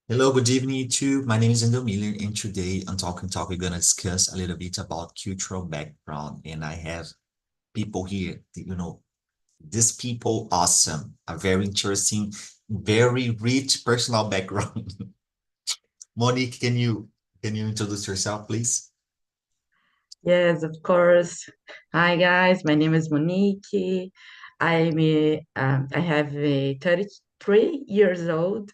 Hello, good evening, YouTube. My name is Miller, and today on Talking Talk, we're gonna discuss a little bit about cultural background. And I have people here, these people awesome, a very interesting, very rich personal background. Monique, can you introduce yourself, please? Yes, of course. Hi guys, my name is Monique. I have 33 years old.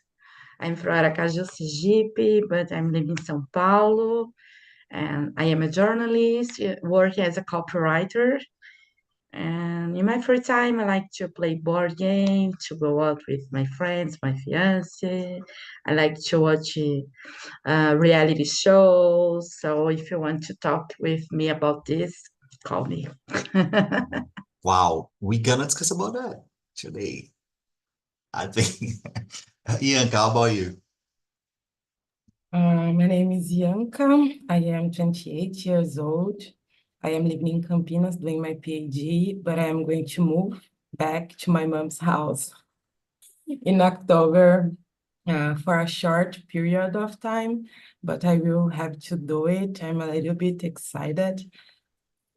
I'm from Aracaju, Sergipe, but I'm living in São Paulo, and I am a journalist working as a copywriter. And in my free time, I like to play board games, to go out with my friends, my fiance. I like to watch reality shows. So if you want to talk with me about this, call me. Wow, we're gonna discuss about that today. I think. Ian, how about you? My name is Bianca. I am 28 years old. I am living in Campinas doing my PhD, but I am going to move back to my mom's house in October for a short period of time, but I will have to do it. I'm a little bit excited.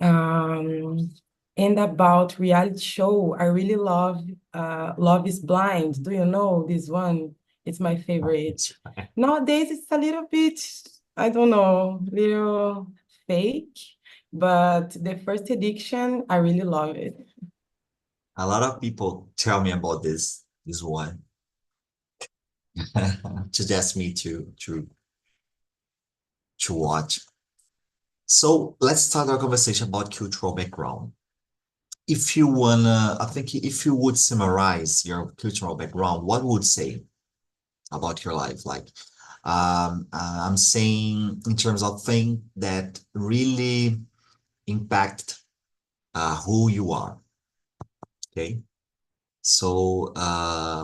Um, and about reality show, I really love Love is Blind. Do you know this one? It's my favorite. Nowadays, it's a little bit, I don't know, little fake, but the first edition, I really love it. A lot of people tell me about this one. Suggest me to watch. So let's start our conversation about cultural background. If you wanna, I think if you would summarize your cultural background, what would say about your life? Like, I'm saying in terms of things that really impact who you are. Okay. So,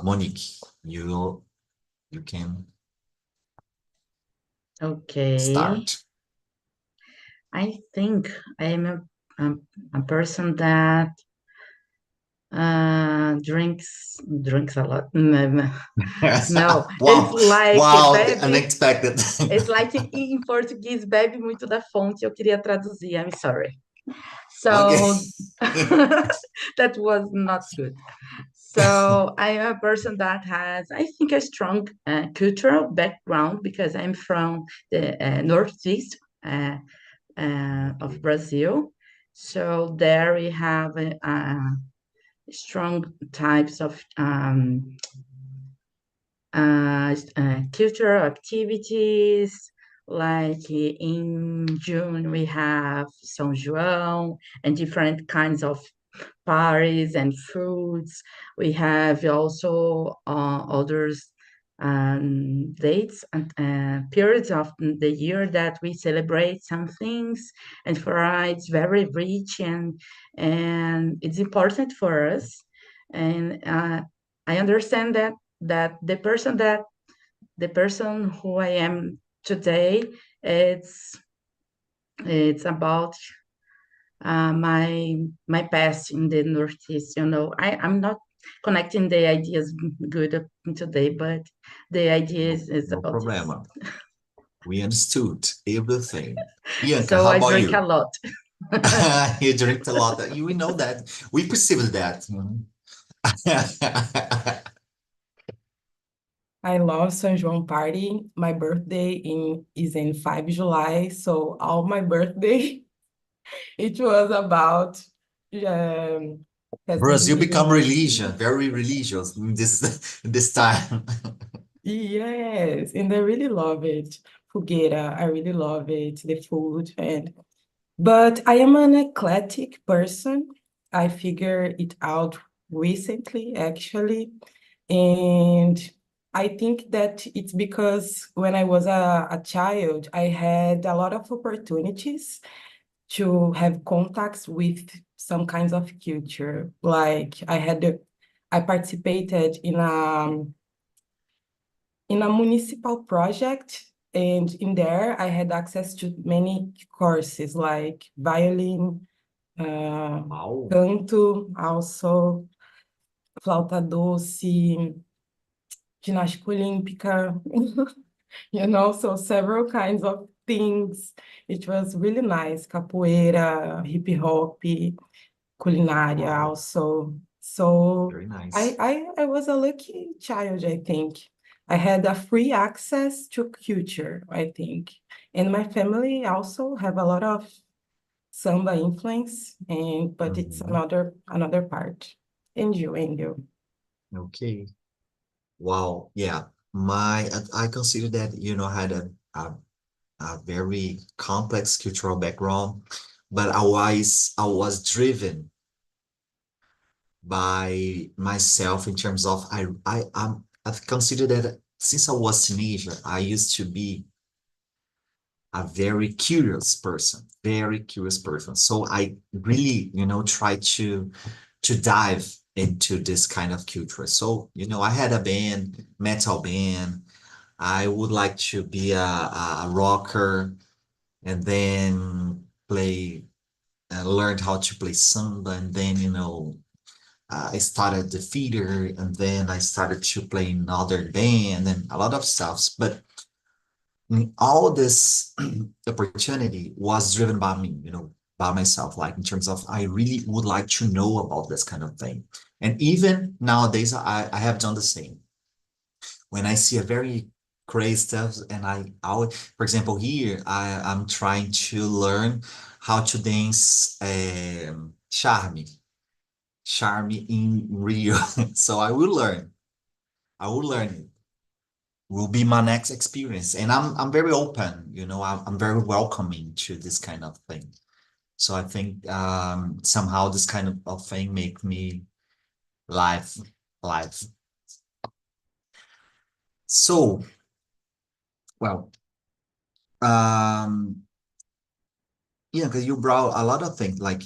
Monique, you can Okay. start. I think I am a person that drinks a lot. No, it's Wow, like wow, bebe. unexpected. It's like em português, bebe muito da fonte. Eu queria traduzir. I'm sorry. Okay. So that was not good. So I am a person that has, I think, a strong cultural background because I'm from the northeast of Brazil. So there we have strong types of cultural activities. Like in June, we have São João and different kinds of parties and foods. We have also others dates and periods of the year that we celebrate some things. And for us, it's very rich and it's important for us. And I understand that the person who I am today, it's it's about my past in the Northeast. I'm not connecting the ideas good today, but the idea No, is no about this. problem. We understood everything. Bianca, So how I about drink a you? lot. You drink a lot. We know that. We perceive that. I love São João party. My birthday is in 5 July, so all my birthday, it was about Brazil become festivities. religion, very religious in this time. Yes, and I really love it. Fogueira, I really love it, the food. But I am an eclectic person. I figured it out recently, actually. And I think that it's because when I was a child, I had a lot of opportunities to have contacts with some kinds of culture. I participated in a municipal project, and in there I had access to many courses like violin, uh, Wow. canto, also flauta doce, ginástica olímpica, so several kinds of things. It was really nice. Capoeira, hip hop, culinária Wow, also. So very I, nice. I, I was a lucky child, I think. I had a free access to culture, I think. And my family also have a lot of samba influence, but it's Mhm. another part. And you. Okay. Wow. Yeah. I consider that, had a very complex cultural background, but I was driven by myself in terms of I've considered that since I was teenager, I used to be a very curious person. So I really, try to dive into this kind of culture. So, I had a band, metal band. I would like to be a rocker and then learned how to play samba. And then, I started the theater and then I started to play in other band and a lot of stuff. But all this opportunity was driven by me, by myself, like in terms of I really would like to know about this kind of thing. And even nowadays, I have done the same. When I see a very crazy stuff, and for example, here I'm trying to learn how to dance charme in Rio. So I will learn. I will learn it. Will be my next experience, and I'm very open. I'm very welcoming to this kind of thing. So I think somehow this kind of thing make me live live. So well, um, yeah, because you brought a lot of things like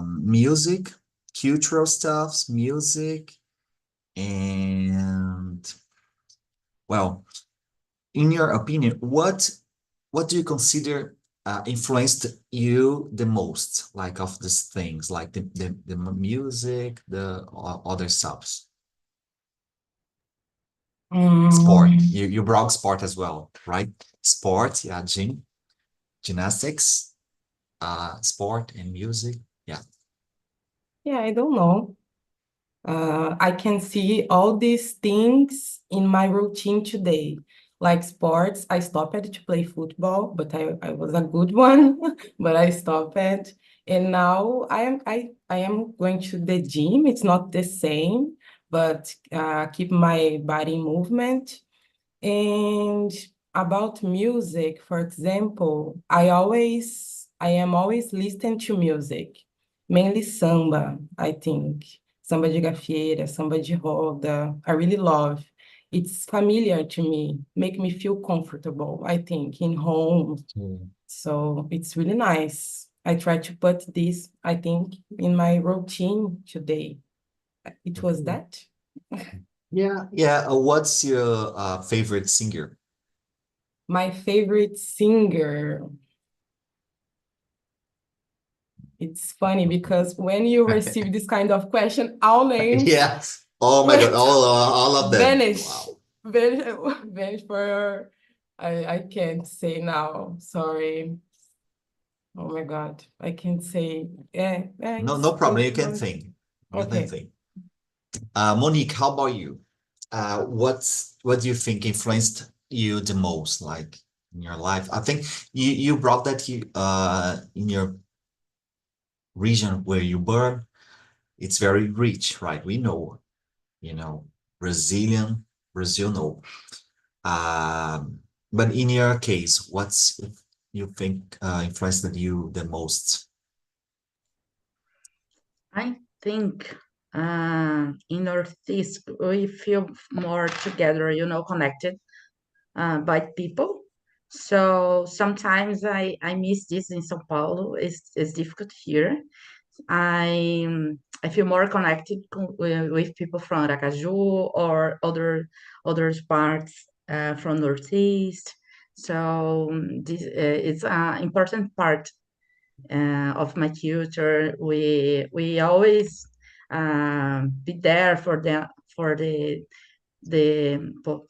music, cultural stuffs, music, and well, in your opinion, what do you consider influenced you the most, like of these things, like the music, the other stuffs? Sport. Mm, You brought sport as well, right? Sport, yeah, gymnastics, sport and music. Yeah. yeah, I don't know. I can see all these things in my routine today. Like sports, I stopped to play football, but I was a good one, but I stopped. And now I am going to the gym. It's not the same, but keep my body in movement. And about music, for example, I am always listening to music, mainly samba, I think. Samba de gafieira, samba de roda. I really love. It's familiar to me, make me feel comfortable, I think, in home. Mm. So it's really nice. I try to put this, I think, in my routine today. It was Okay. that. Yeah, yeah. What's your favorite singer? My favorite singer. It's funny because when you receive this kind of question, all names Yeah. Oh my God, went all of them. vanish. Wow. Vanish, vanish for I can't say now. Sorry. Oh my God. I can't say. Yeah, No, it's no problem. You can not think. You can okay. think. Monique, how about you? What do you think influenced you the most, like in your life? I think you brought that in your region where you born. It's very rich, right? We know, you know, Brazilian, Brazil, no. Um, but in your case, what's you think influenced you the most? I think in Northeast we feel more together, connected by people. So sometimes I miss this in São Paulo. It's difficult here. I feel more connected with people from Aracaju or other parts from Northeast. So this it's an important part of my culture. We always be there for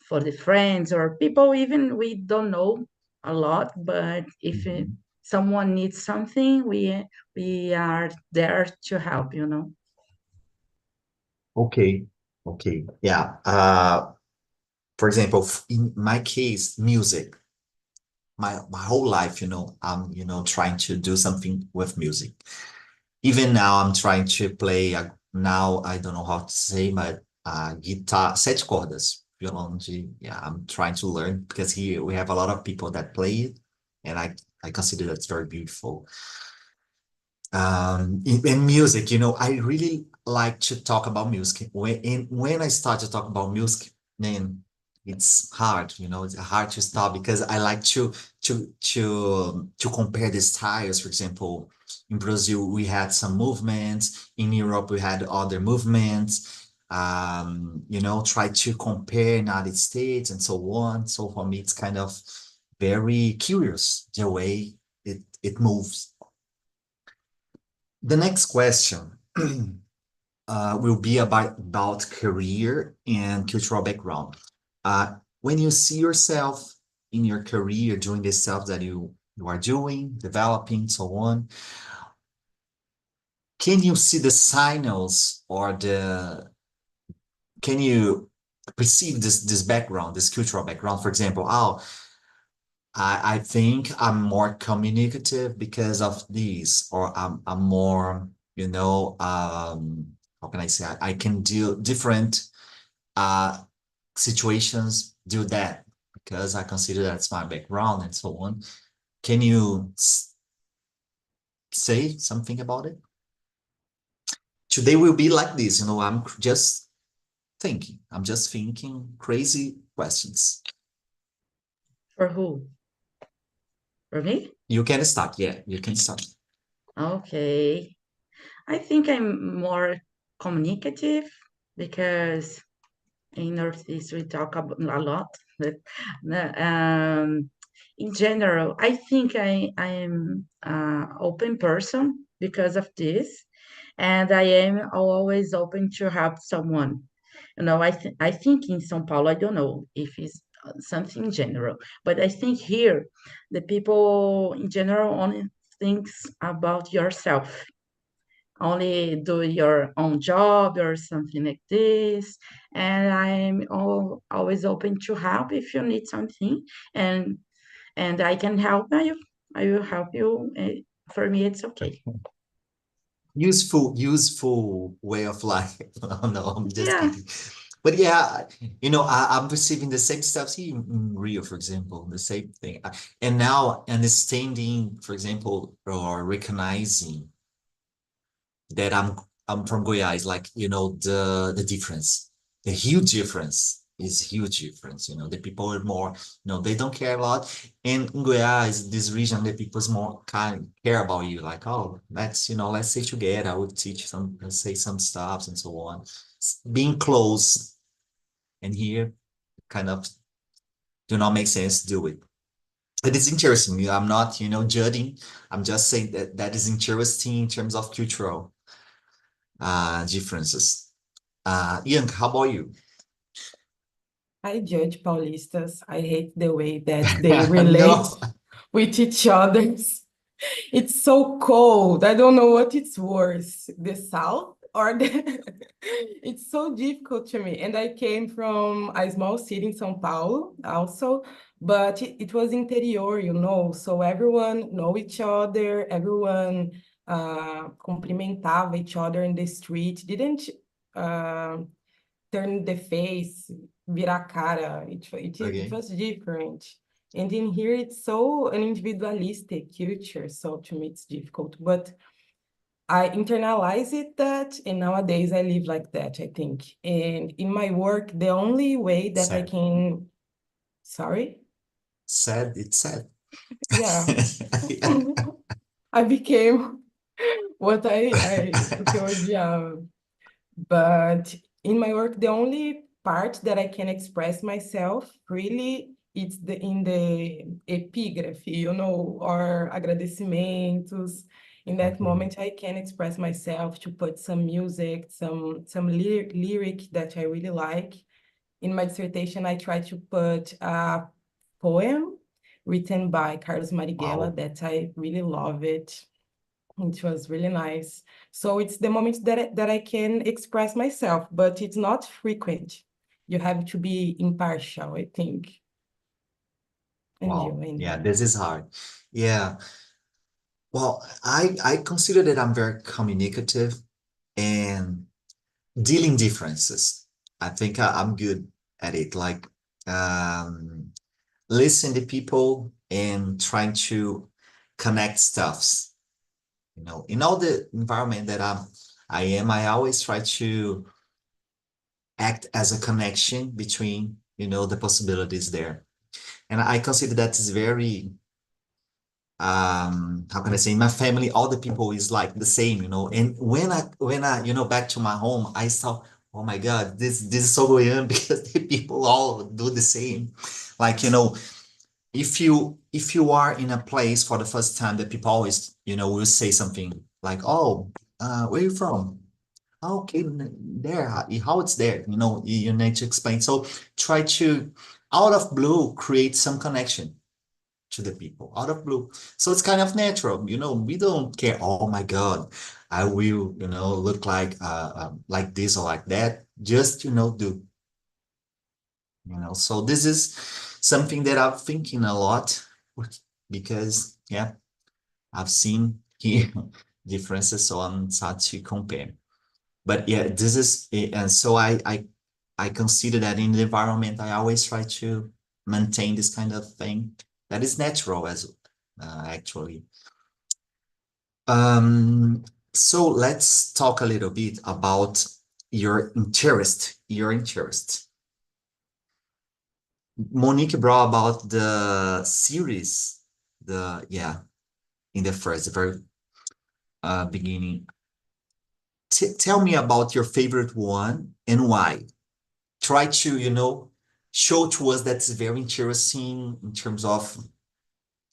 for the friends or people even we don't know a lot, but if Mhm. someone needs something, we are there to help, you know. Okay. Okay. Yeah. For example, in my case, music. My whole life, I'm, trying to do something with music. Even now, I'm trying to play. Now, I don't know how to say, but guitar, sete cordas, violão de. Yeah, I'm trying to learn because here we have a lot of people that play it, and I consider that's very beautiful. In music, I really like to talk about music. When I start to talk about music, man, it's hard, it's hard to stop because I like to compare the styles. For example, in Brazil, we had some movements. In Europe, we had other movements. Try to compare United States and so on. So for me, it's kind of very curious the way it moves. The next question will be about career and cultural background. When you see yourself in your career doing the stuff that you are doing, developing, so on, can you see the signals or can you perceive this background, this cultural background? For example, I think I'm more communicative because of this, or I'm more, how can I say? I can deal different uh situations, do that because I consider that's my background and so on. Can you say something about it? Today will be like this, I'm just thinking. I'm just thinking crazy questions. For who? For me? You can start. Yeah, you can start. Okay. I think I'm more communicative because in Northeast we talk a lot. But in general, I think I am an open person because of this, and I am always open to help someone. I think in São Paulo, I don't know if it's something general, but I think here the people in general only thinks about yourself, only do your own job or something like this. And I'm always open to help if you need something, and I can help you. I will help you. For me, it's okay. Useful way of life. Oh, no, I'm just Yeah. kidding. But yeah, I'm receiving the same stuff here in Rio, for example, the same thing. And now understanding, for example, or recognizing that I'm from Goiás, like, the difference, the huge difference is huge difference. The people are more, they don't care a lot. And in Goiás, this region, the people is more kind care about you, like, oh, let's stay together. I would teach say some stuff and so on. Being close, and here kind of do not make sense to do it. It is interesting. I'm not, judging. I'm just saying that is interesting in terms of cultural differences. Ian, how about you? I judge Paulistas. I hate the way that they relate No. with each other. It's so cold. I don't know what it's worse, the South or the... It's so difficult to me. And I came from a small city in São Paulo also, but it was interior, so everyone know each other, everyone cumprimentava each other in the street, didn't uh, turn the face, virar cara. It Okay. was different. And in here, it's so an individualistic culture. So to me, it's difficult. But I internalize it that, and nowadays I live like that, I think. And in my work, the only way that I Sad. can, sorry? Sad. It's sad. Yeah. Yeah. I became what o que eu odiava. But in my work, the only part that I can express myself really it's in the epígrafe, or agradecimentos. In that Okay. moment, I can express myself to put some music, some lyric that I really like. In my dissertation, I tried to put a poem written by Carlos Marighella Wow. that I really love it. It was really nice. So it's the moment that I can express myself, but it's not frequent. You have to be impartial, I think. And you, Wow. Yeah, Andy? this is hard. Yeah. Well, I consider that I'm very communicative and dealing differences. I think I'm good at it. Like um, listen to people and trying to connect stuffs. You know, in all the environment that I always try to act as a connection between, the possibilities there. And I consider that is very how can I say, in my family, all the people is like the same, and when I back to my home, I saw, oh my God, this is so going on because the people all do the same. Like, if you are in a place for the first time, that people always, will say something like, oh, where you from? Okay, there, how it's there, you need to explain. So try to, out of blue, create some connection to the people out of blue. So it's kind of natural, we don't care, oh my God, I will, look like this or like that. Just, do, so this is something that I'm thinking a lot because, yeah, I've seen here differences, so I'm sad to compare. But yeah, this is, and so I consider that in the environment, I always try to maintain this kind of thing that is natural as actually. Um, so let's talk a little bit about your interest. Your interest. Monique brought about the series, in the very beginning. Tell me about your favorite one and why. Try to, show to us that's very interesting in terms of,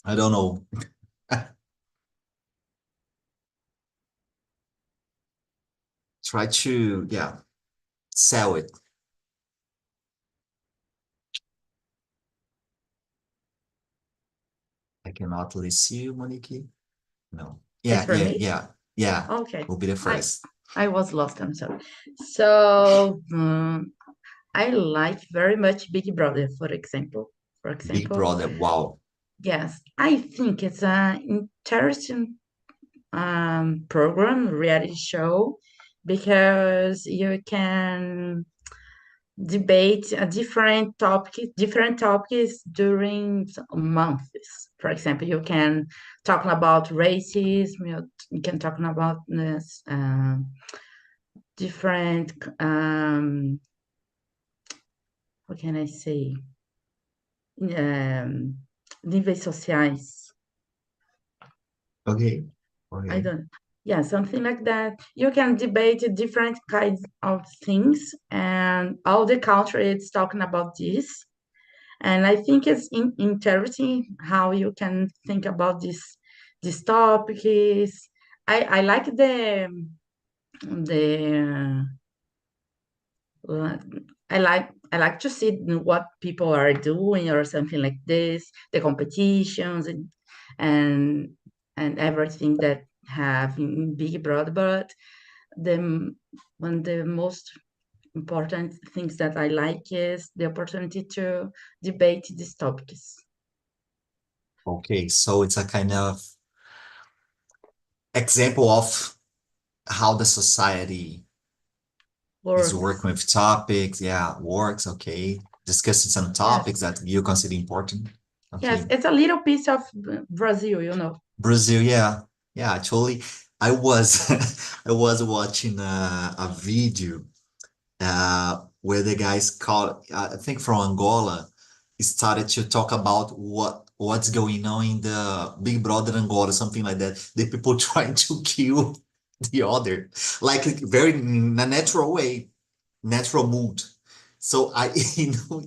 I don't know. Try to, yeah, sell it. I cannot really see you, Monique. No. It's Yeah, for yeah, me? yeah, yeah. Okay. Will be the I first. I was lost, I'm sorry. So I like very much Big Brother, for example. For Big example, Brother. Wow. yes, I think it's an interesting program, reality show, because you can debate a different topics during months. For example, you can talk about racism, you can talk about this different what can I say? Um, níveis sociais. Okay. I Okay. don't, yeah, something like that. You can debate different kinds of things, and all the country is talking about this. And I think it's interesting how you can think about this topic. Is I like the uh, I like to see what people are doing or something like this, the competitions and and everything that have in Big Brother. But the one of the most important things that I like is the opportunity to debate these topics. Okay. So it's a kind of example of how the society is Works. working with topics. Yeah, works. Okay. Discussing some Yes. topics that you consider important. Yes, Okay. it's a little piece of Brazil, Brazil, yeah. Yeah, actually, I was I was watching a video where the guys called, I think from Angola, started to talk about what's going on in the Big Brother Angola, something like that. The people trying to kill the other, like very in a natural way, natural mood. So I,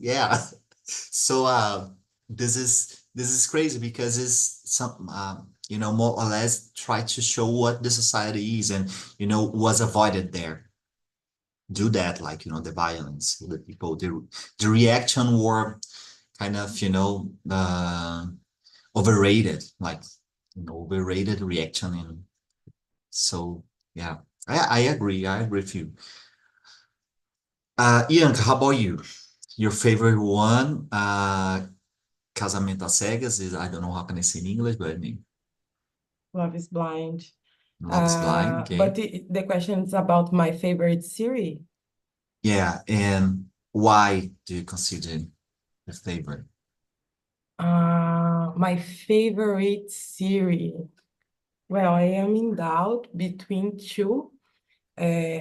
yeah. So this is crazy because it's some more or less try to show what the society is and, was avoided there. Do that, like, the violence, the people, the reaction were kind of, overrated, like, overrated reaction. And so, yeah, I agree. I agree with you. Ian, how about you? Your favorite one? Casamento às Cegas is, I don't know how can I say in English, but I mean, Love is Blind. Love is Blind, But okay. the question is about my favorite series. Yeah, and why do you consider your favorite? My favorite series. Well, I am in doubt between two.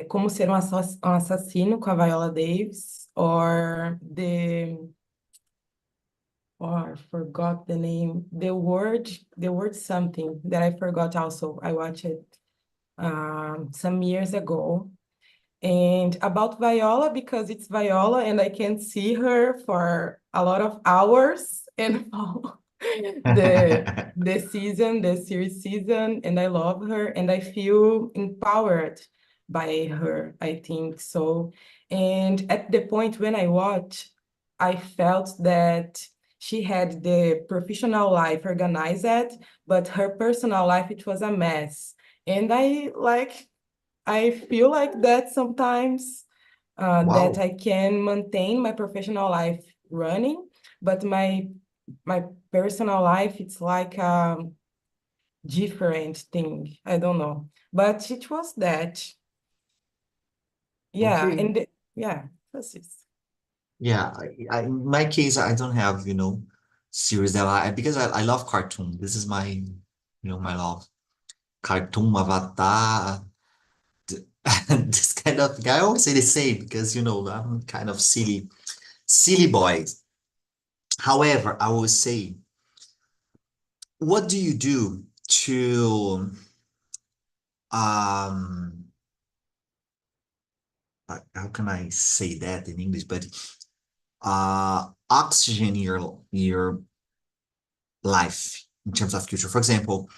Como Ser um Assassino com a Viola Davis, or I forgot the name, the word something that I forgot also. I watched it some years ago. And about Viola, because it's Viola and I can see her for a lot of hours and follow the series season, and I love her and I feel empowered by her, I think so. And at the point when I watched, I felt that she had the professional life organized, but her personal life, it was a mess. And I feel like that sometimes, that Wow. I can maintain my professional life running, but my personal life, it's like a different thing. I don't know, but it was that. Yeah, Okay. and yeah, that's it. Yeah, in my case, I don't have, series that because I love cartoon. This is my love. Cartoon, Avatar, this kind of thing. I always say the same because, I'm kind of silly boy. However, I will say, what do you do to, um, how can I say that in English? But oxygen your life in terms of future. For example,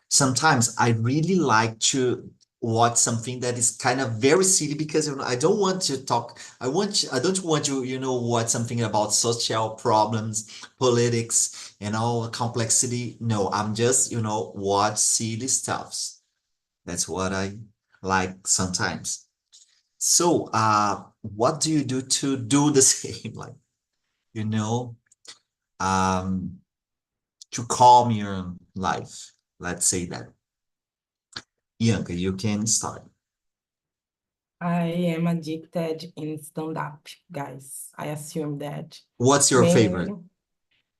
sometimes I really like to watch something that is kind of very silly because I don't want to talk. I don't want to watch something about social problems, politics, and all the complexity. No, I'm just watch silly stuffs. That's what I like sometimes. So, what do you do to do the same? Like, you know, um, to calm your life. Let's say that. Bianca, you can start. I am addicted in stand-up, guys. I assume that. What's your favorite? Mainly,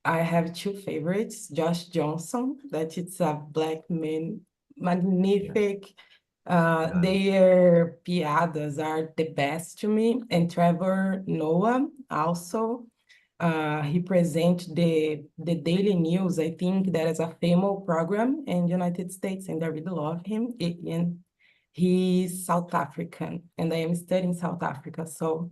I have two favorites, Josh Johnson, that it's a black man, Yeah, magnific. got it. Their piadas are the best to me. And Trevor Noah also, he presents the Daily News. I think that is a famous program in the United States, and I really love him. And he's South African, and I am studying South Africa, so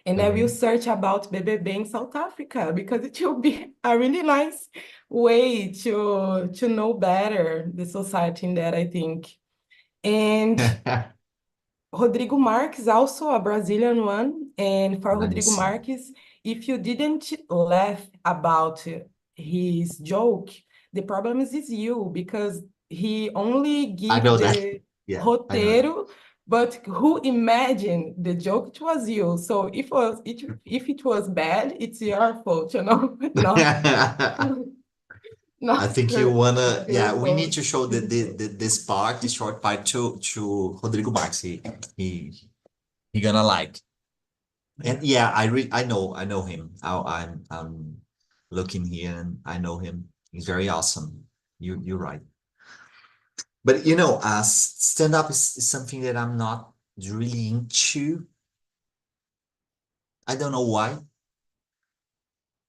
and I will Mhm. search about BBB in South Africa because it will be a really nice way to know better the society in that, I think. And Rodrigo Marques, also a Brazilian one. And for Rodrigo Nice. Marques, if you didn't laugh about his joke, the problem is you, because he only I give know that. the Yeah, I know that. roteiro, but who imagined the joke? It was you. So if it was bad, it's your fault, not I not think you her wanna, her yeah, we need fault. to show this part, the short part to Rodrigo Marques. He he gonna like. And Yeah. yeah, I know him. I'm looking here and I know him. He's very awesome. You're right. But stand up is something that I'm not really into. I don't know why,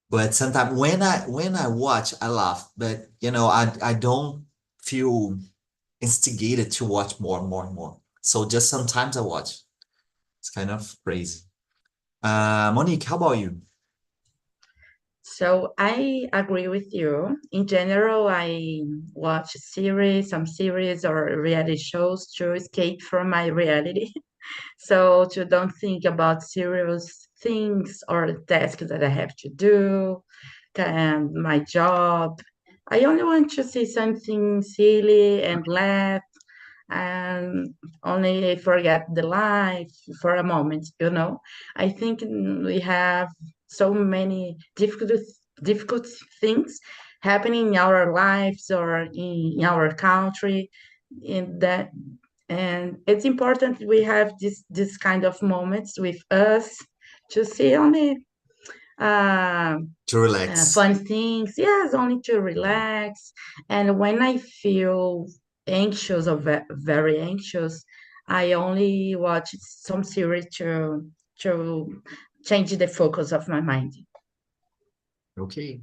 but sometimes when I watch, I laugh. But I don't feel instigated to watch more and more and more. So just sometimes I watch. It's kind of crazy. Monique, how about you? So I agree with you. In general, I watch series, some series or reality shows to escape from my reality. So to don't think about serious things or tasks that I have to do and my job. I only want to see something silly and laugh and only forget the life for a moment, you know. I think we have so many difficult things happening in our lives or in our country in that, and it's important we have this kind of moments with us to see only uh, To relax. fun things. Yes, only to Yeah. relax. And when I feel anxious or very anxious, I only watch some series to change the focus of my mind. Okay.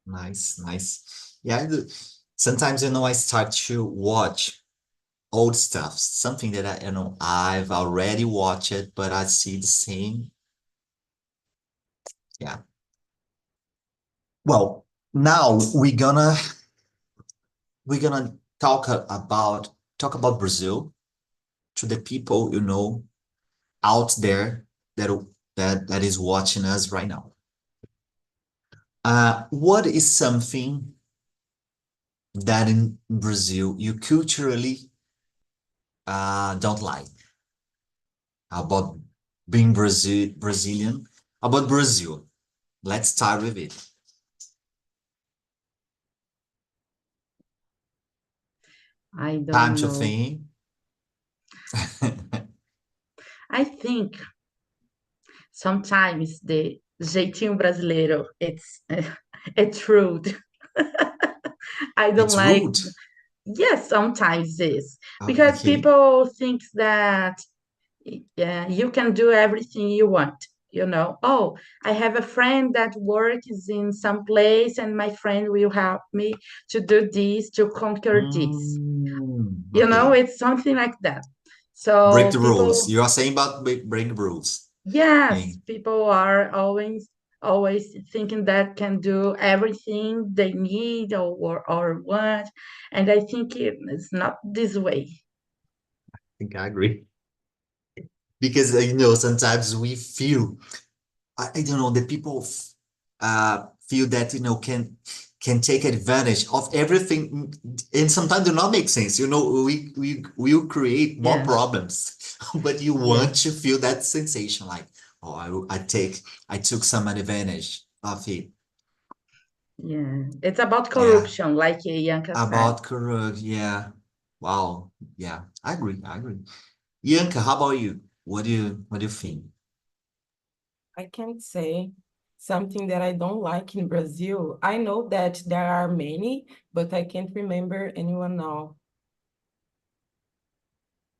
Nice, nice. Yeah, sometimes, I start to watch old stuff, something that I've already watched it, but I see the same. Yeah. Well, now we're gonna talk about Brazil to the people, out there that is watching us right now. What is something that in Brazil you culturally don't like about being Brazilian, about Brazil? Let's start with it. I Time don't to know. think. I think sometimes the jeitinho brasileiro, it's it's rude. I don't It's like. rude. Yes, sometimes this because Okay. people think that yeah, you can do everything you want. You know, oh, I have a friend that works in some place, and my friend will help me to do this, to conquer this. You know, Okay. it's something like that. Break So the rules. people, You are saying about break the rules. yes, Okay. people are always thinking that can do everything they need or want, and I think it's not this way. I think I agree. Because, sometimes we feel, I don't know, the people feel that, can take advantage of everything, and sometimes do not make sense. We will create more Yes, problems, but you want yes. to feel that sensation, like, oh, I took some advantage of it. Yeah, it's about Yeah, corruption, like Yanka said. about corrupt. Yeah, wow. Yeah, I agree. I agree. Yanka, how about you? What do you think? I can't say something that I don't like in Brazil. I know that there are many, but I can't remember anyone now.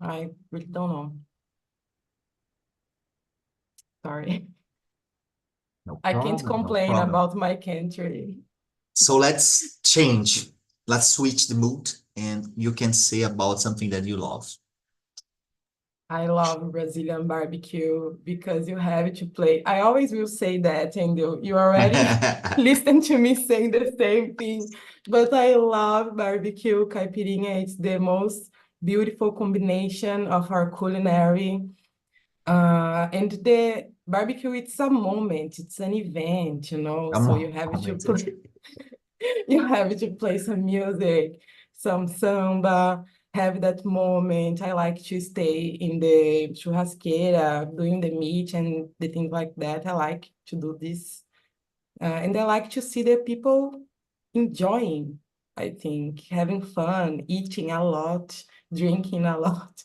I really don't know. Sorry. No I can't problem. No complain problem. about my country. So let's change. Let's switch the mood, and you can say about something that you love. I love Brazilian barbecue because you have to play. I always will say that, and you already listen to me saying the same thing. But I love barbecue. Caipirinha, it's the most beautiful combination of our culinary. And the barbecue, it's a moment, it's an event, Come so on, you have to comment it. play, you have to play some music, some samba, have that moment. I like to stay in the churrasqueira, doing the meat and the things like that. I like to do this. And I like to see the people enjoying, I think, having fun, eating a lot, drinking a lot.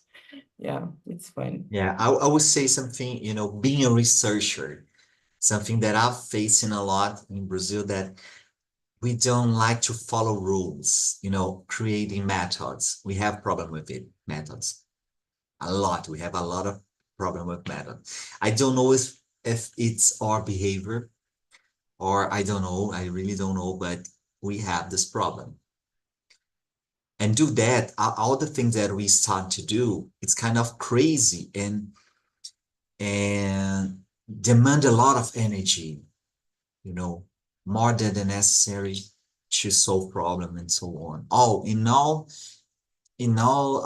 Yeah, it's fun. Yeah, I would say something, being a researcher, something that I'm facing a lot in Brazil, that we don't like to follow rules, creating methods. We have problem with it, methods. A lot. We have a lot of problem with method. I don't know if it's our behavior, or I don't know. I really don't know, but we have this problem. And do that, all the things that we start to do, it's kind of crazy and demand a lot of energy, you know. more than the necessary to solve problem and so on. Oh, in all in all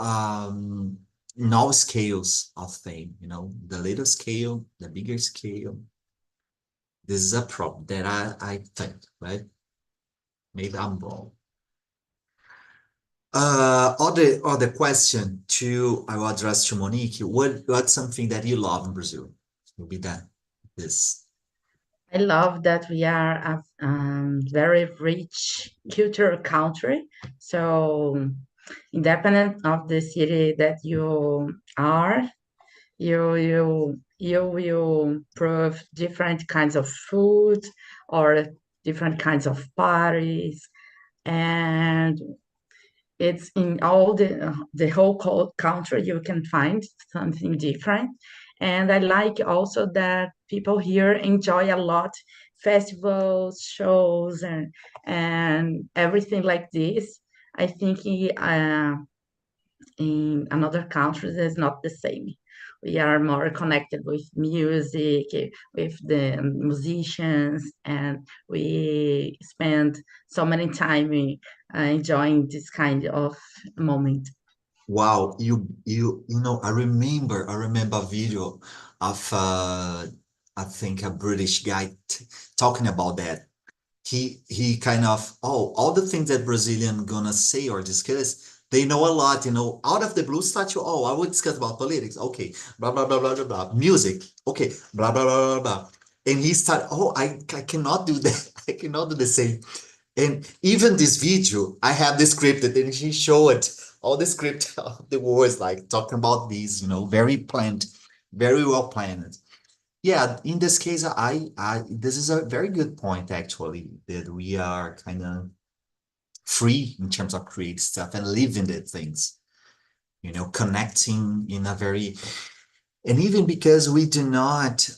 scales of thing, the little scale, the bigger scale. This is a problem that I think, right? Maybe I'm wrong. Other question to I will address to Monique. What's something that you love in Brazil? Will be that this. I love that we are a very rich cultural country. So, independent of the city that you are, you will prove different kinds of food or different kinds of parties, and it's in all the whole country you can find something different. And I like also that people here enjoy a lot festivals, shows, and everything like this. I think in another countries is not the same. We are more connected with music, with the musicians, and we spend so many time enjoying this kind of moment. Wow, I remember a video of I think a British guy talking about that. He kind of all the things that Brazilian gonna say or discuss, they know a lot, out of the blue start to, I would discuss about politics, okay, blah blah blah blah blah blah, music, okay, blah blah blah blah blah. And he started, I cannot do that. I cannot do the same. And even this video, I have the scripted, and he showed all the script of the words, like talking about these, very planned, very well planned. Yeah, in this case, this is a very good point, actually, that we are kind of free in terms of create stuff and living the things, connecting in a very, and even because we do not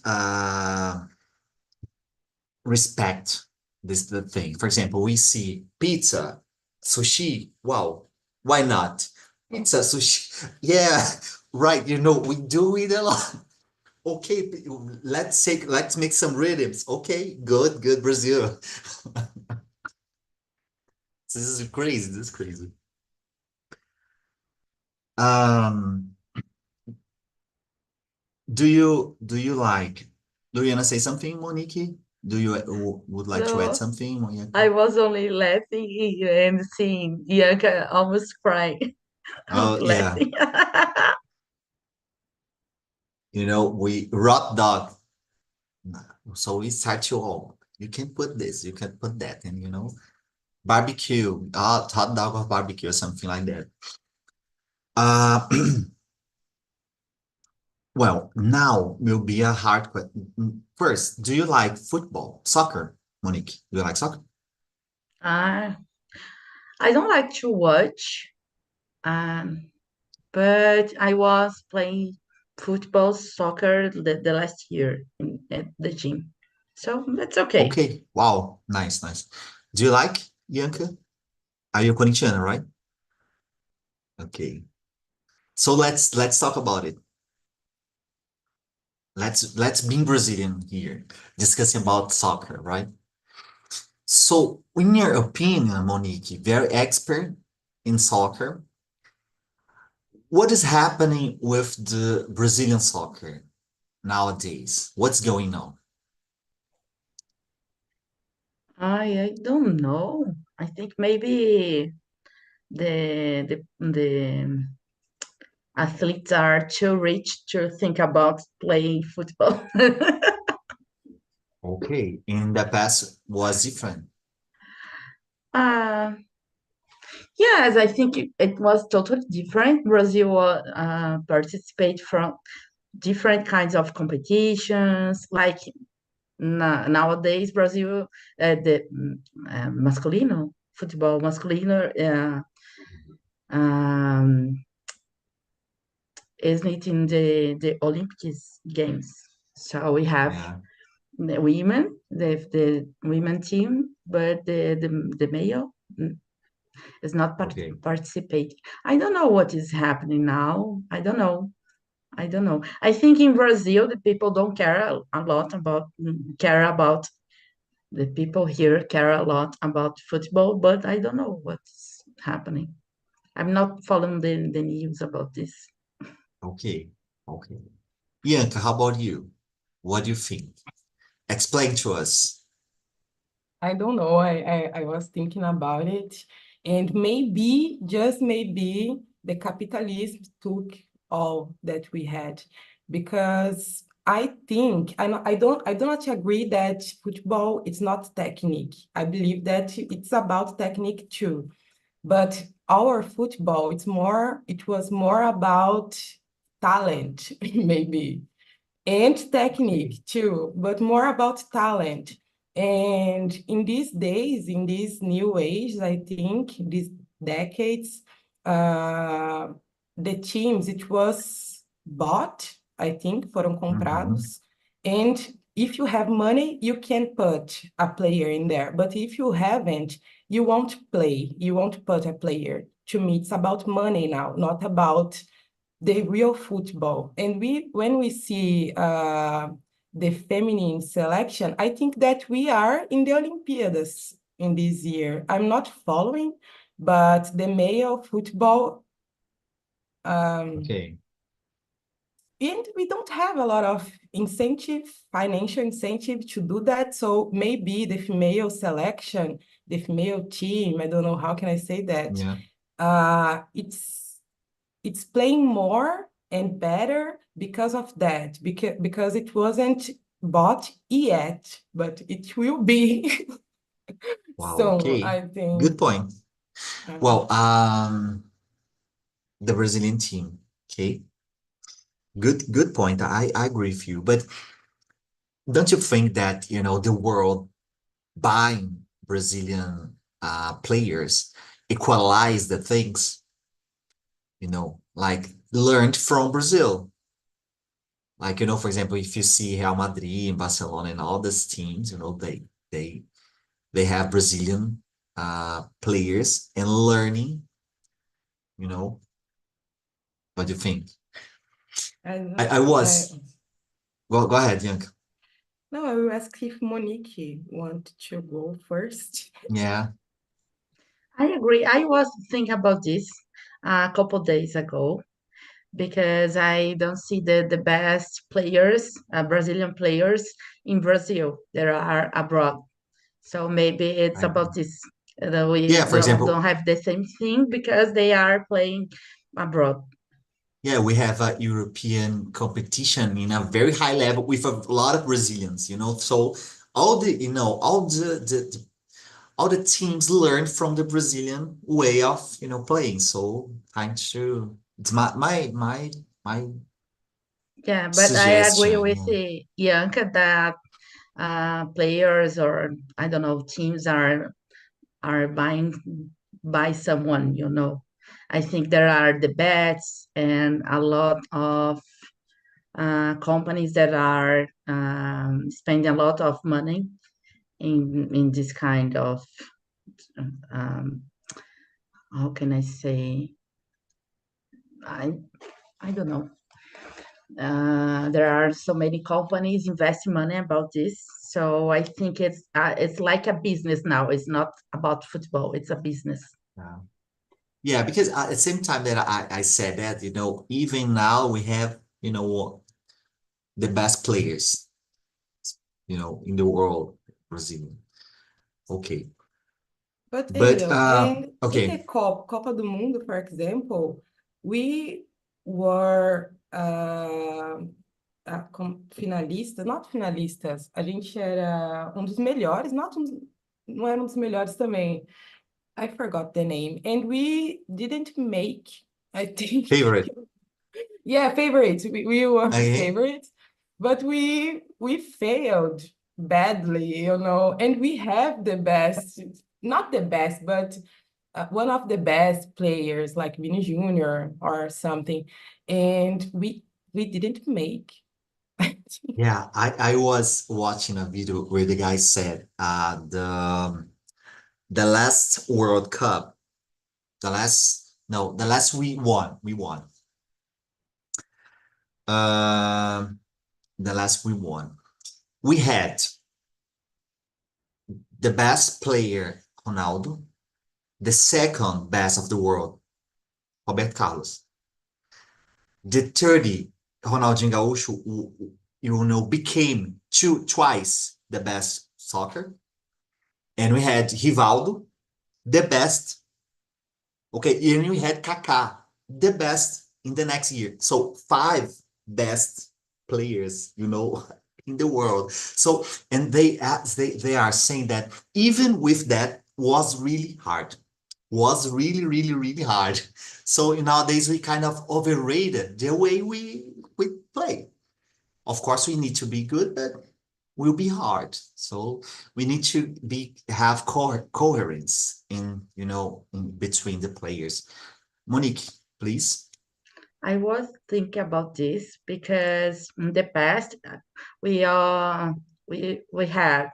respect the thing. For example, we see pizza, sushi. Wow, why not? Pizza, sushi. Yeah, right. We do it a lot. Okay, let's make some rhythms. Okay, good, Brazil. This is crazy. This is crazy. Um, do you wanna say something, Monique? Do you would like to add No, something, Monique? I was only laughing and seeing Bianca almost crying of Oh yeah, laughing. we hot dog. So we start to, you can put this, you can put that, and barbecue, hot dog or barbecue or something like that. Uh, well, now will be a hard question. First, do you like football, soccer, Monique? Do you like soccer? uh, I don't like to watch, um, but I was playing football, soccer the last year at the gym. So that's okay. Okay, wow, nice, nice. Do you like, Bianca? Are you Corinthian, right? Okay, so let's talk about it. Let's be Brazilian here, discussing about soccer, right? So, in your opinion, Monique, very expert in soccer, what is happening with the Brazilian soccer nowadays? What's going on? I don't know. I think maybe the athletes are too rich to think about playing football. Okay, in the past was different. uh, yes, I think it was totally different. Brazil participate from different kinds of competitions. Like nowadays, Brazil, the masculino football masculino um, is not in the Olympic Games. So we have Yeah, the women, the women team, but the male is not okay. participating. I don't know what is happening now. I don't know. I don't know. I think in Brazil the people don't care a lot about care about The people here care a lot about football, but I don't know what's happening. I'm not following the news about this. Okay, okay. Bianca, how about you? What do you think? Explain to us. I don't know. I was thinking about it, and maybe, just maybe, the capitalism took all that we had, because I think I do not agree that football is not technique. I believe that it's about technique too, but our football, it was more about talent, maybe, and Okay. technique too, but more about talent. And in these days, in these new age, I think these decades, uh, the teams, it was bought, I think, foram Mhm. comprados. And if you have money, you can put a player in there. But if you haven't, you won't play. You won't put a player. To me, it's about money now, not about the real football. And when we see the feminine selection, I think that we are in the Olympiads in this year. I'm not following, but the male football, um, Okay. and we don't have a lot of incentive, financial incentive to do that. So maybe the female selection, the female team, I don't know how can I say that, Yeah. it's playing more and better because of that, because it wasn't bought yet, but it will be. Wow. So Okay. I think Good point. uh, Well, the Brazilian team. Okay. Good point. I agree with you. But don't you think that, the world buying Brazilian players equalize the things, like learned from Brazil? Like, for example, if you see Real Madrid and Barcelona and all these teams, they they have Brazilian players and learning, you know, what do you think? I, I I was, well, go ahead, Bianca. no, I will ask if Monique want to go first. Yeah. I agree. I was thinking about this a couple days ago because I don't see the best players, Brazilian players in Brazil. There are abroad. So maybe it's I about agree. this that we Yeah, for don't example, have the same thing because they are playing abroad. yeah, we have a European competition in a very high level with a lot of Brazilians, so all the, all the teams learn from the Brazilian way of, playing. So trying to, it's my Yeah, but I agree suggestion. with Yeah. Bianca that players or I don't know teams are buying by someone. I think there are the bets and a lot of companies that are spending a lot of money in this kind of um, how can I say, I I don't know. There are so many companies investing money about this, so I think it's like a business now. It's not about football; it's a business. Yeah. Yeah, because at the same time that I said that, even now we have, the best players, in the world, Brazilian. Okay. But But Ariel, and in the okay, Copa do Mundo, for example, we were finalistas, not finalistas, a gente era um dos melhores, não era um dos melhores também. I forgot the name. And we didn't make, I think, favorite. yeah, favorites. We were Okay. favorites, but we failed badly, and we have the best, not the best, but one of the best players like Vini Jr. or something, and we didn't make. Yeah, I was watching a video where the guy said the last World Cup, the last we won. Um, the last we won. We had The best player, Ronaldo. The second best of the world, Roberto Carlos. The 30, Ronaldinho Gaúcho, became twice the best soccer. And we had Rivaldo, the best. Okay, and we had Kaká, the best in the next year. So five best players, in the world. So, and they are saying that even with that was really hard, was really, really, really hard. So nowadays we kind of overrated the way we play. Of course, we need to be good, but will be hard. So we need to have coherence in between the players. Monique, please. I was thinking about this because in the past we are we had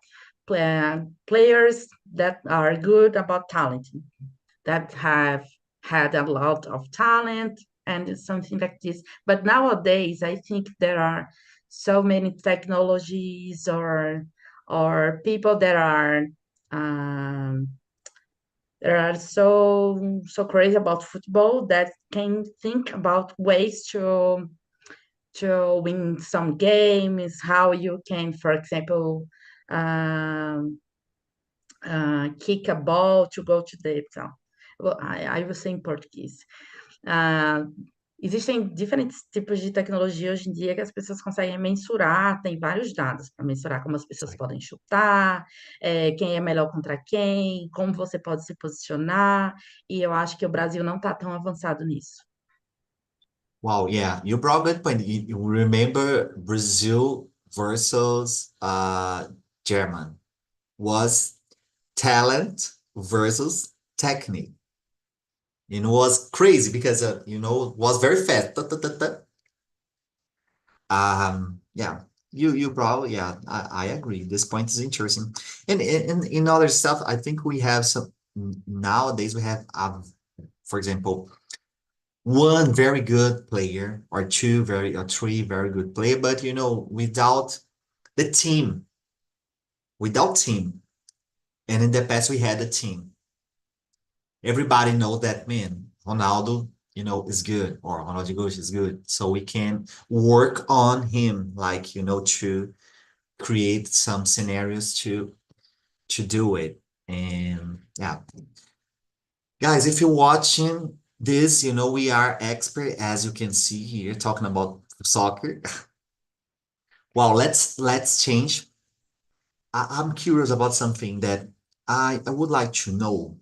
players that are good about talent, that have had a lot of talent and something like this. But nowadays, I think there are so many technologies or people that are um, so crazy about football that can think about ways to win some games, how you can, for example, um, kick a ball to go to the. Well, I will say em português. Ah, existem diferentes tipos de tecnologia hoje em dia que as pessoas conseguem mensurar, tem vários dados para mensurar como as pessoas Sorry. podem chutar, quem é melhor contra quem, como você pode se posicionar, e eu acho que o Brasil não está tão avançado nisso. Wow, yeah, you brought a good point. You remember Brazil versus German was talent versus technique. It was crazy because it was very fast. Ta, ta, ta, ta. Yeah, you probably, yeah, I agree. This point is interesting. And in other stuff, I think we have some nowadays we have for example, one very good player or two very or three very good player, but without the team, without team. And in the past we had a team. Everybody knows that man, Ronaldo, is good, or Ronaldo Gaúcho is good. So we can work on him, like, to create some scenarios to do it. And yeah, guys, if you're watching this, we are expert, as you can see here, talking about soccer. Wow, let's change. I'm curious about something that I would like to know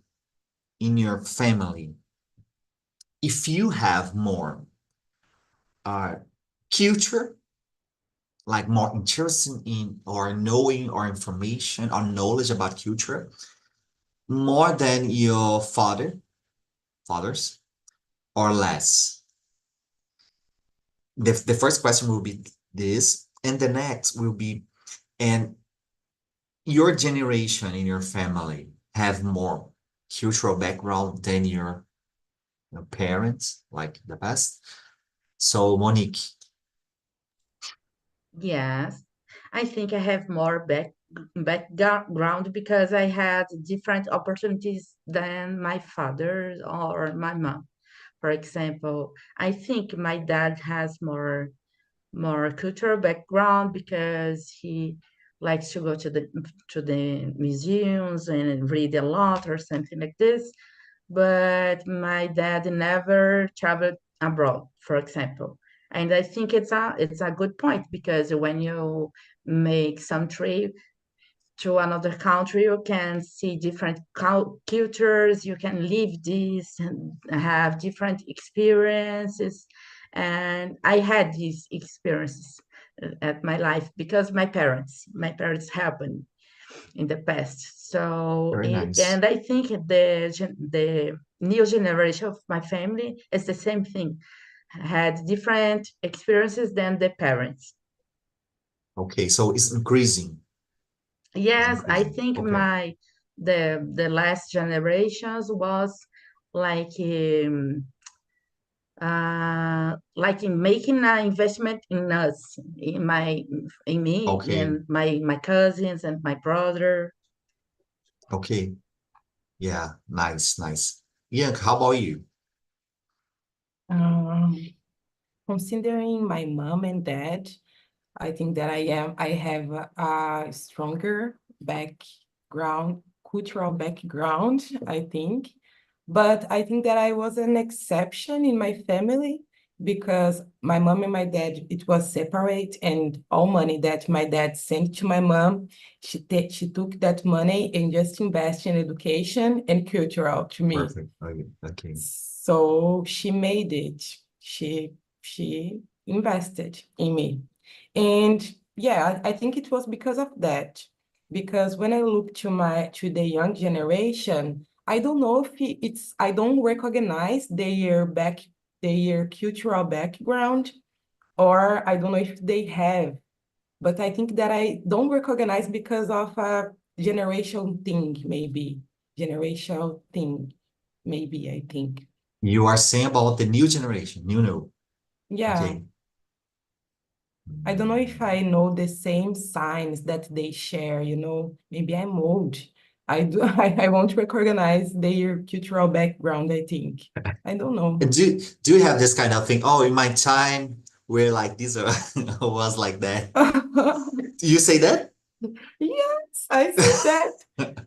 in your family. If you have more uh culture, like more interested in or knowing or information or knowledge about culture, more than your fathers, or less? The first question will be this, and the next will be, and your generation in your family have more cultural background than your parents, like the past? So, Monique, Yes, I think I have more background because I had different opportunities than my father or my mom. For example, I think my dad has more cultural background because he likes to go to the museums and read a lot or something like this. But my dad never traveled abroad, for example. And I think it's a good point because when you make some trip to another country, you can see different cultures, you can live this and have different experiences. And I had these experiences at my life because my parents happened in the past. So, very nice. and I think the new generation of my family is the same thing, had different experiences than the parents. Okay, so it's increasing. It's Yes, I increasing. think Okay. the last generations was like like in making an investment in us, in me, Okay. and my cousins and my brother. Okay. Yeah. Nice, nice. Ian, how about you? Um, Considering my mom and dad, I think that I have a stronger background, cultural background, I think. But I think that I was an exception in my family because my mom and my dad, it was separate, and all money that my dad sent to my mom, she took that money and just invest in education and cultural to me. Perfect. Okay. Okay. So she made it. She invested in me. And yeah, I think it was because of that. Because when I look to the young generation, I don't know if I don't recognize their cultural background, or I don't know if they have. But I think that I don't recognize because of a generation thing, maybe. Generational thing, maybe, I think. You are saying about the new generation, new, new. Yeah, Okay. I don't know if I know the same signs that they share, maybe I'm old. I won't recognize their cultural background, I think. I don't know. Do you have this kind of thing? Oh, in my time, we're like this or was like that. Do you say that? Yes, I say that.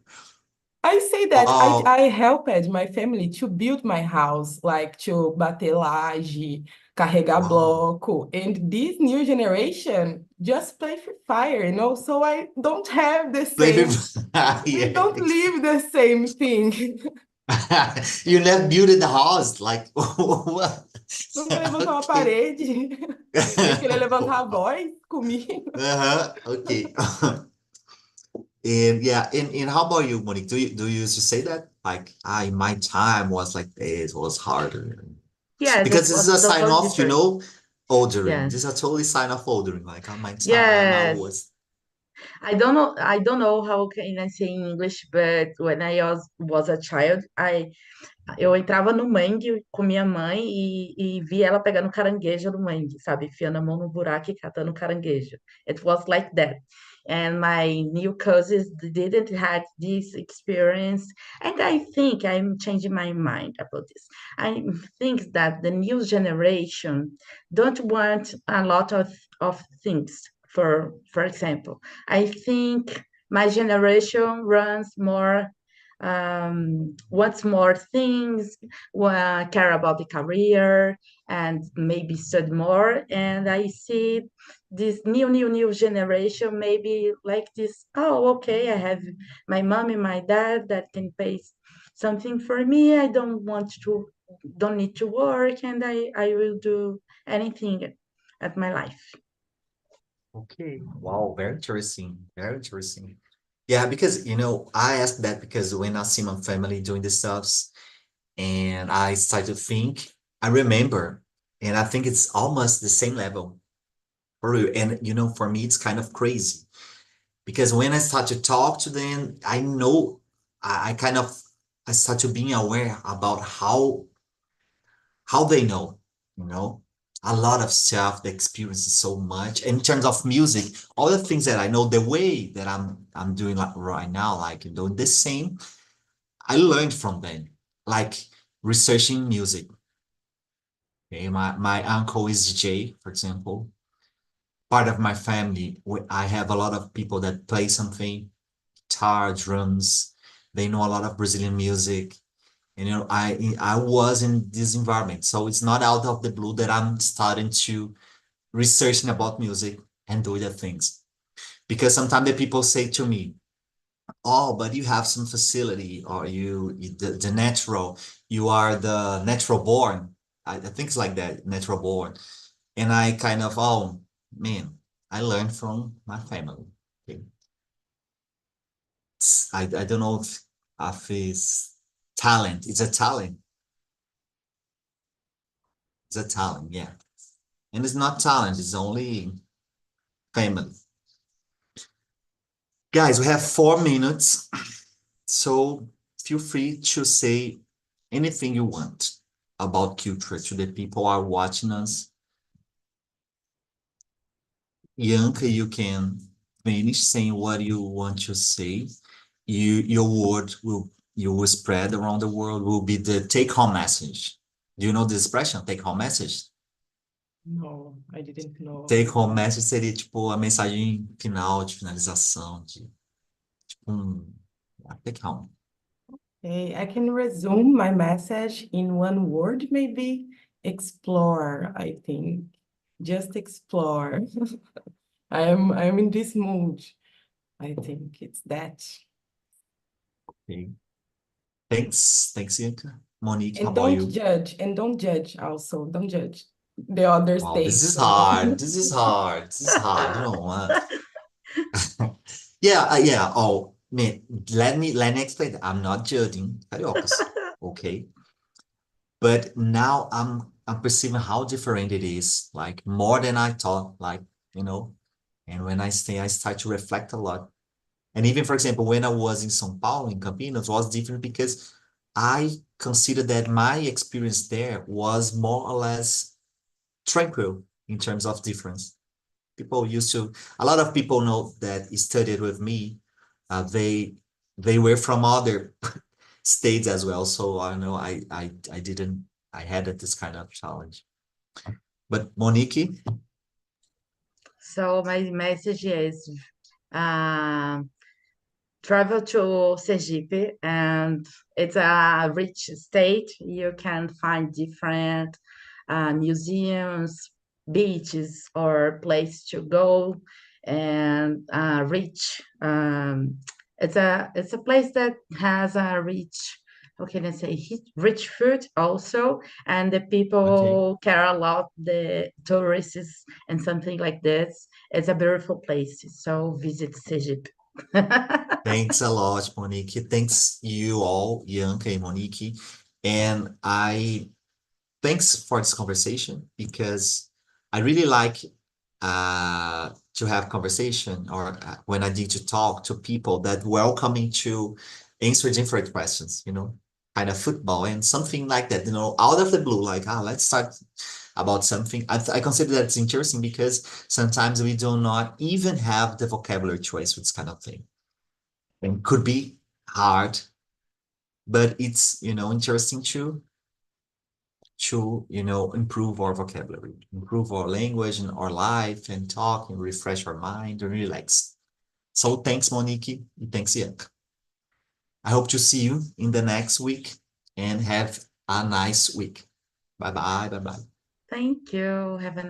I say that Oh, I helped my family to build my house, like to bater laje, carregar wow. bloco, and this new generation just play Free Fire, So I don't have the Play same, with we yeah. don't live the same thing. You never built the house, like what? Nunca levantou uma Okay. parede, vai querer levantar a Wow. voz comigo. Okay. And yeah, and how about you, Monique? Do you used to say that? Like, in my time was like this, was harder. Yes, Because it this is was a sign totally of, different. ordering. Yes. This is a totally sign of ordering. Like on my time, I Yes. was I don't know how can I say in English, but when I was a child, eu entrava no mangue com minha mãe e via ela pegando caranguejo no mangue, sabe? Enfiando a mão no buraco e catando caranguejo. It was like that. And my new cousins didn't have this experience. And I think I'm changing my mind about this. I think that the new generation don't want a lot of things. For example, I think my generation runs more wants more things, care about the career, and maybe study more. And I see this new generation maybe like this. Oh, okay, I have my mom and my dad that can pay something for me. I don't need to work, and I will do anything at my life. okay. Wow, very interesting. Very interesting. Yeah, because I asked that because when I see my family doing this stuffs and I start to think, I remember, and I think it's almost the same level for real. And for me, it's kind of crazy because when I start to talk to them, I know I kind of I start to being aware about how they know, you know, a lot of stuff, they experience so much. In terms of music, all the things that I know, the way that I'm doing like right now, like doing the same, I learned from them, like researching music. Okay, my uncle is DJ, for example. Part of my family, I have a lot of people that play something, guitar, drums. They know a lot of Brazilian music. And I was in this environment, so it's not out of the blue that I'm starting to researching about music and do the things. Because sometimes the people say to me, "Oh, but you have some facility, or the natural, you are the natural born." I think it's like that, natural born. And I kind of, oh man, I learned from my family. Okay. I don't know if it's talent. It's a talent. It's a talent, yeah. And it's not talent, it's only family. Guys, we have 4 minutes, so feel free to say anything you want about culture to the people who are watching us. Bianca, you can finish saying what you want to say. your word you will spread around the world will be the take-home message. Do you know the expression take-home message? No, I didn't know of Take-home that. message seria tipo a mensagem final de finalização de tipo take-home. Okay, I can resume my message in one word, maybe. Explore, I think. Just explore. I'm in this mood. I think it's that. Okay. Thanks, Inka. Monique, how And about don't you? judge, and don't judge also. Don't judge the other Wow, this states. is hard. This is hard. This is hard. You know, yeah, yeah. Oh, man, let me explain. I'm not judging cariocas, okay? But now I'm perceiving how different it is, like more than I thought, like, you know, and when I stay, I start to reflect a lot. And even, for example, when I was in São Paulo, in Campinas, was different because I consider that my experience there was more or less tranquil in terms of difference. People used to, a lot of people know that studied with me, they were from other states as well. So I know I didn't, I had this kind of challenge. But Monique, So my message is um, travel to Sergipe, and it's a rich state. You can find different museums, beaches, or place to go, and rich. It's a place that has a rich. How can I say rich food also, and the okay. people care a lot the tourists and something like this. It's a beautiful place, so visit Sergipe. Thanks a lot, Monique. Thanks you all, Bianca and Monique. And thanks for this conversation because I really like to have conversation or when I need to talk to people that welcoming to answer different questions, kind of football and something like that, out of the blue, like, let's start about something. I consider that it's interesting because sometimes we do not even have the vocabulary choice for this kind of thing. And could be hard, but it's, interesting to improve our vocabulary, improve our language and our life and talk and refresh our mind and relax. So thanks, Monique. And thanks, Ian. I hope to see you in the next week and have a nice week. Bye bye. Bye bye. Thank you. Have a nice